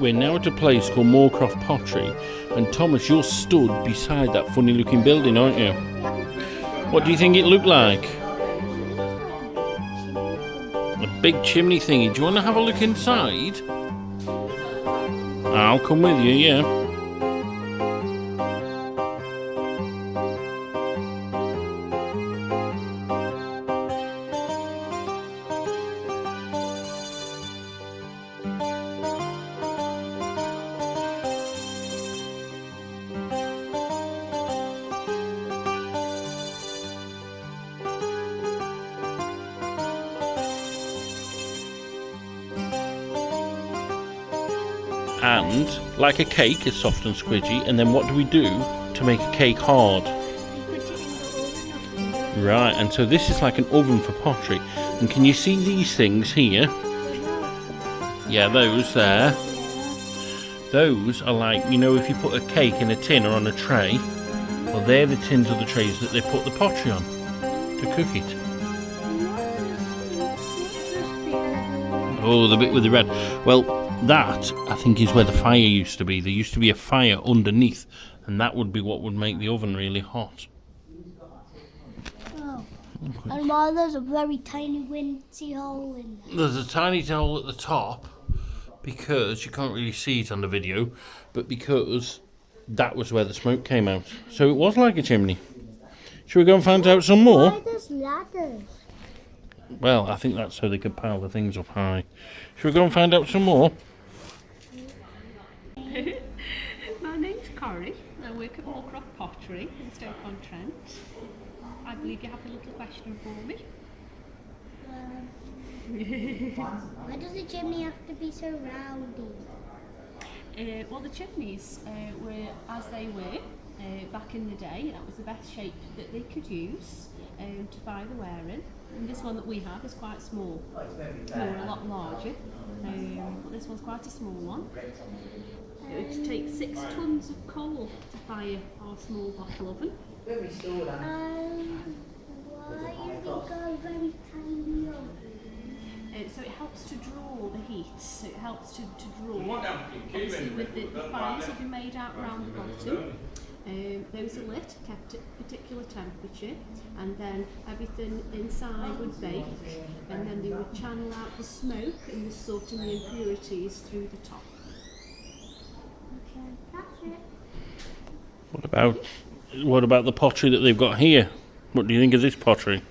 we're now at a place called Moorcroft Pottery, and Thomas, you're stood beside that funny looking building, aren't you? What do you think it looked like? A big chimney thingy. Do you want to have a look inside? I'll come with you, yeah. And like a cake, it's soft and squidgy. And then what do we do to make a cake hard? Right, and so this is like an oven for pottery. And can you see these things here? Yeah, those there. Those are like, you know, if you put a cake in a tin or on a tray, well, they're the tins or the trays that they put the pottery on to cook it. Oh, the bit with the red. Well, that, I think, is where the fire used to be. There used to be a fire underneath, and that would be what would make the oven really hot. Oh. And while there's a very tiny windy hole in there. There's a tiny hole at the top, because you can't really see it on the video, but because that was where the smoke came out. So it was like a chimney. Should we go and find out some more? Why there's ladders? Well, I think that's so they could pile the things up high. Should we go and find out some more? My name's Corrie. I work at Moorcroft Pottery in Stoke-on-Trent. I believe you have a little question for me. Why does the chimney have to be so roundy? Well, the chimneys were as they were back in the day. That was the best shape that they could use to fire the ware in. And this one that we have is quite small. They're a lot larger. But this one's quite a small one. It would take 6 tons of coal to fire our small bottle oven. Why is it go very tiny oven? So it helps to draw the heat. So it helps to draw. Obviously, with the fires will be made out around the bottom. Those are lit, kept at a particular temperature, and then everything inside would bake, and then they would channel out the smoke and the soot and the impurities through the top. Okay, that's it. What about the pottery that they've got here? What do you think of this pottery?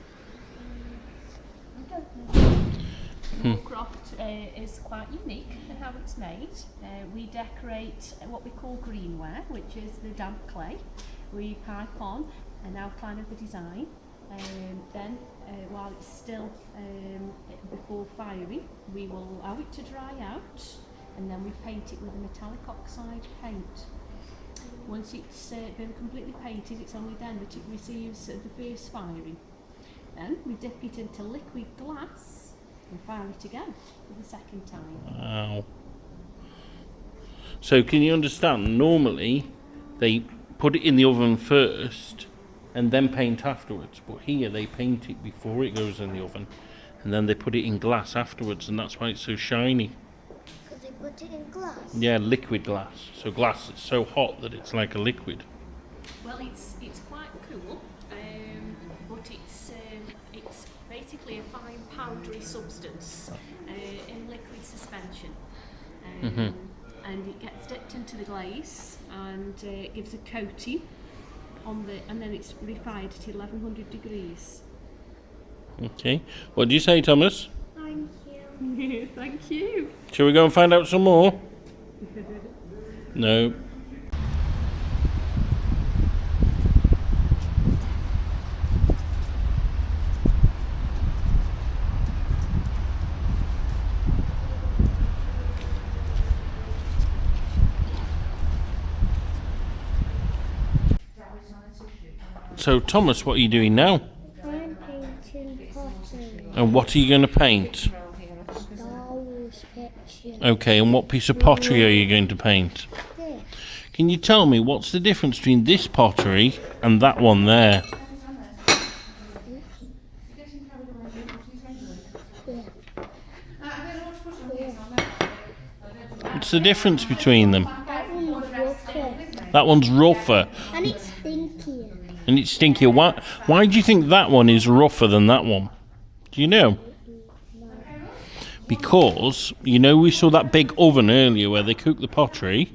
I don't know. Moorcroft is quite unique in how it's made. We decorate what we call greenware, which is the damp clay. We pipe on an outline of the design. Then, while it's still before firing, we will allow it to dry out, and then we paint it with a metallic oxide paint. Once it's been completely painted, it's only then that it receives the first firing. Then we dip it into liquid glass and fire it again for the second time. Wow. So can you understand, normally they put it in the oven first and then paint afterwards, but here they paint it before it goes in the oven and then they put it in glass afterwards, and that's why it's so shiny. Because they put it in glass? Yeah, liquid glass. So glass is so hot that it's like a liquid. Well, it's quite cool, but it's basically a fine powdery substance in liquid suspension. And it gets dipped into the glaze and gives a coating on and then it's refined at 1100 degrees. Okay. What do you say, Thomas? Thank you. Thank you. Shall we go and find out some more? No. So, Thomas, what are you doing now? I'm painting pottery. And what are you going to paint? Star Wars picture. Okay, and what piece of pottery are you going to paint? This. Can you tell me what's the difference between this pottery and that one there? What's the difference between them? That one's rougher. That one's rougher And it's stinkier. and it's stinkier. Why do you think that one is rougher than that one? Do you know? Because, you know, we saw that big oven earlier where they cook the pottery.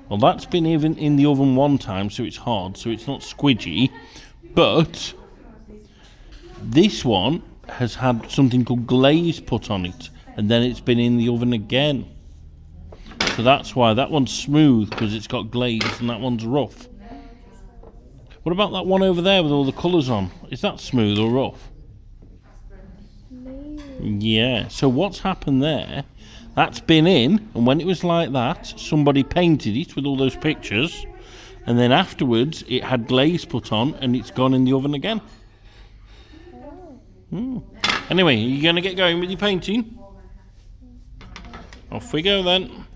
Well, that's been even in the oven one time, so it's hard, so it's not squidgy. But this one has had something called glaze put on it, and then it's been in the oven again. So that's why that one's smooth, because it's got glaze, and that one's rough. What about that one over there with all the colours on? Is that smooth or rough? Yeah, so what's happened there, that's been in, and when it was like that, somebody painted it with all those pictures, and then afterwards it had glaze put on, and it's gone in the oven again. Anyway, are you going to get going with your painting? Off we go then.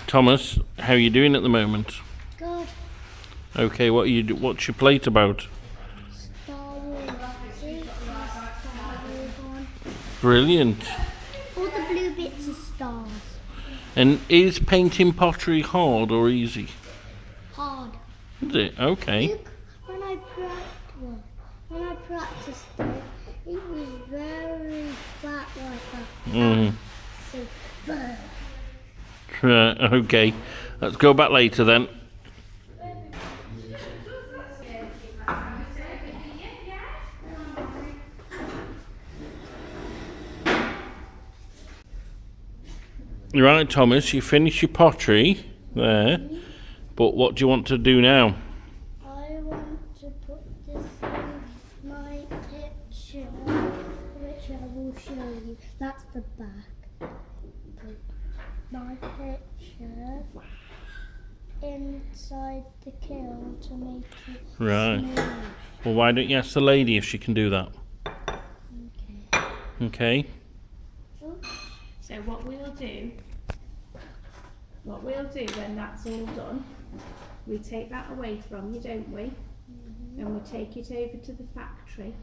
Thomas, how are you doing at the moment? Good. Okay, what's your plate about? Star Wars. See? Star Wars on. Brilliant. All the blue bits are stars. And is painting pottery hard or easy? Hard. Is it? Okay. Look, when I practiced it was very flat like that. So, Okay, let's go back later then. Right, Thomas, you finished your pottery there, but what do you want to do now? I want to put this in my picture, which I will show you. That's the back. Put my picture inside the kiln to make it Right. smooth. Well, why don't you ask the lady if she can do that? Okay. Okay. So what we'll do when that's all done, we take that away from you, don't we? And we take it over to the factory,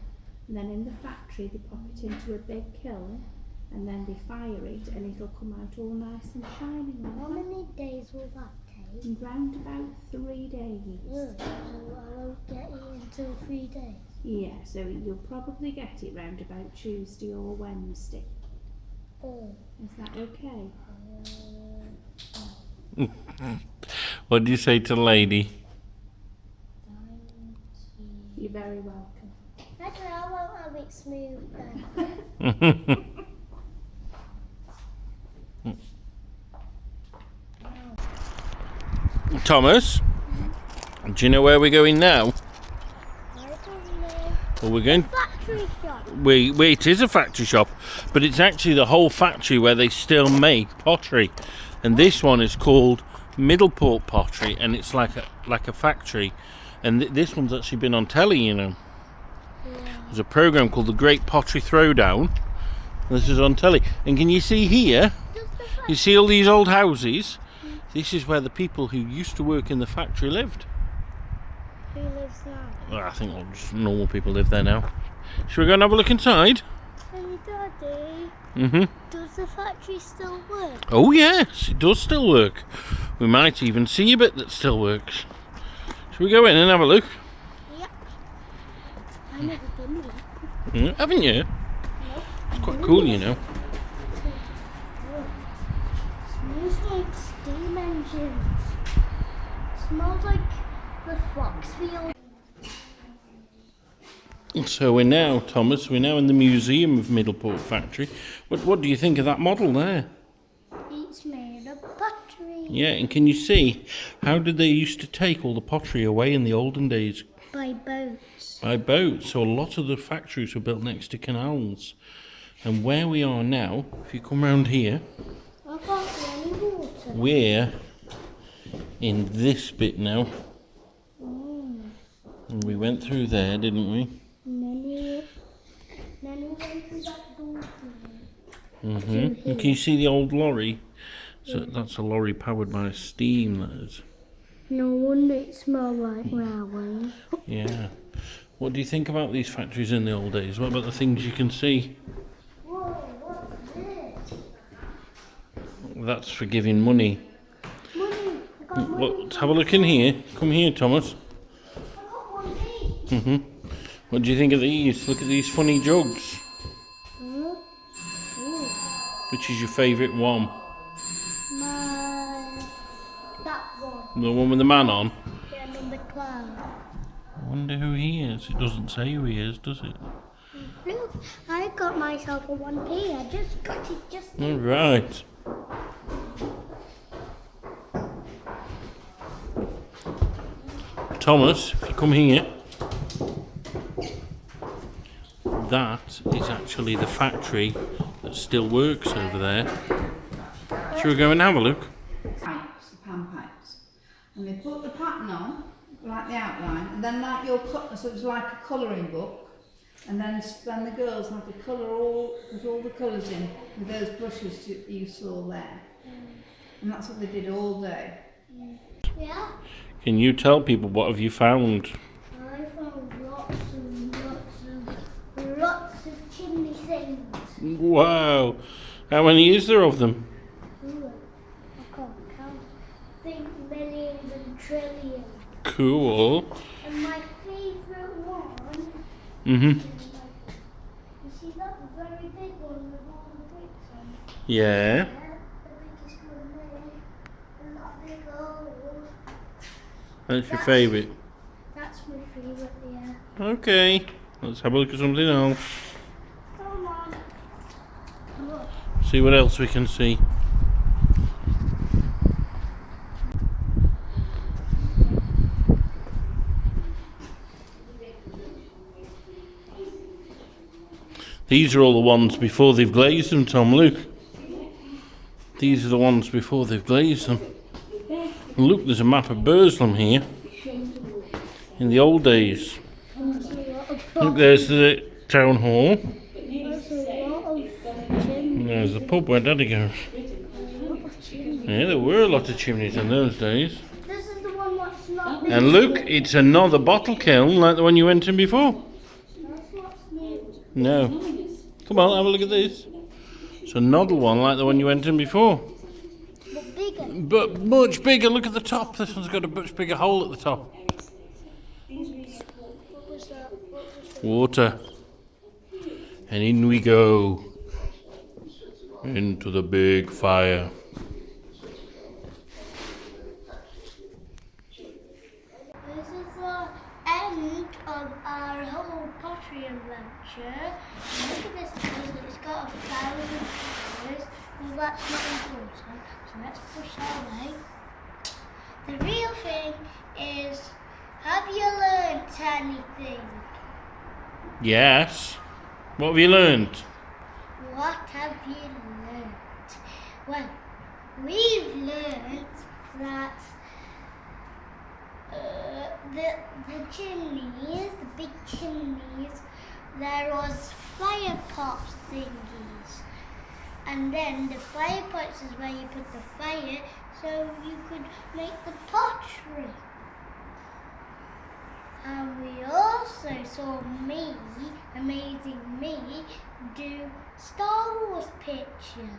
and then in the factory they pop it into a big kiln, and then they fire it, and it'll come out all nice and shining. How many days will that take? In round about 3 days. So I won't get it until 3 days. Yeah, so you'll probably get it round about Tuesday or Wednesday. Oh. Is that okay? What do you say to the lady? You're very welcome. Actually, I won't have it smooth then. Thomas, do you know where we're going now? I don't know. Well, we're going. Factory shop. It is a factory shop, but it's actually the whole factory where they still make pottery. And this one is called Middleport Pottery, and it's like a factory. And this one's actually been on telly, you know. Yeah. There's a program called The Great Pottery Throwdown. This is on telly. And can you see here? You see all these old houses? This is where the people who used to work in the factory lived. Who lives now? Well, I think just normal people live there now. Shall we go and have a look inside? Hey, Daddy. Mm-hmm. Does the factory still work? Oh yes, it does still work. We might even see a bit that still works. Shall we go in and have a look? Yep. I've never been here. Haven't you? Nope. It's quite cool, you know. Smells like steam engines. Smells like the Foxfield. So we're now, Thomas, we're now in the Museum of Middleport Factory. What do you think of that model there? It's made of pottery. Yeah, and can you see, how did they used to take all the pottery away in the olden days? By boats. By boat. So a lot of the factories were built next to canals. And where we are now, if you come round here, I can't see any water. we're in this bit now. And we went through there, didn't we? And then we went through that door. And can you see the old lorry? So that's a lorry powered by steam, that is. No wonder it smells like railways. Yeah. What do you think about these factories in the old days? What about the things you can see? Whoa, what's this? That's for giving money. Money. I got money. Let's have a look in here. Come here, Thomas. I got 1p. What do you think of these? Look at these funny jugs. Ooh. Which is your favourite one? That one. The one with the man on? Yeah, number 12. I wonder who he is. It doesn't say who he is, does it? Look, I got myself a 1p. I just got it just. All right. Thomas, if you come here, that is actually the factory that still works over there. Shall we go and have a look? Pipes, the pan pipes, and they put the pattern on, like the outline, and then like your cut, so it was like a colouring book, and then the girls had to colour put all the colours in with those brushes you saw there, and that's what they did all day. Yeah. Can you tell people what have you found? I found lots of chimney things. Wow! How many is there of them? Ooh, I can't count. I think millions and trillions. Cool. And my favourite one Mhm. is you see that very big one with all the bricks on it? Yeah. Yeah, the biggest one there. And that big hole. That's your That's- favourite. That's my favourite, yeah. Okay. Let's have a look at something else. Come on. Look. See what else we can see. These are all the ones before they've glazed them, Tom. Look. These are the ones before they've glazed them. And look, there's a map of Burslem here. In the old days. There's a lot of Look, there's the town hall. There's a lot of chimneys. And there's the pub where Daddy goes. Yeah, there were a lot of chimneys in those days. This is the one that's not big. And look, it's another bottle kiln like the one you went in before. That's what's new. No. Come on, have a look at this. It's another one like the one you went in before. But bigger. But much bigger. Look at the top. This one's got a much bigger hole at the top. What was that? What was that? Water. And in we go. Into the big fire. This is the end of our whole pottery adventure. Look at this puzzle, it's got 1,000 colours. Well, that's not important, so let's push our way. The real thing is, have you learnt anything? Yes. What have you learned? What have you learnt? Well, we've learnt that the chimneys, the big chimneys, there was fire pots thingies. And then the fire pots is where you put the fire so you could make the pottery. And we also saw me, amazing me, do Star Wars picture.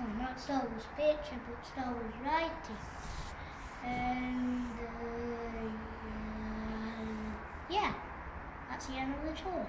Oh, not Star Wars picture, but Star Wars writing. And yeah, that's the end of the tour.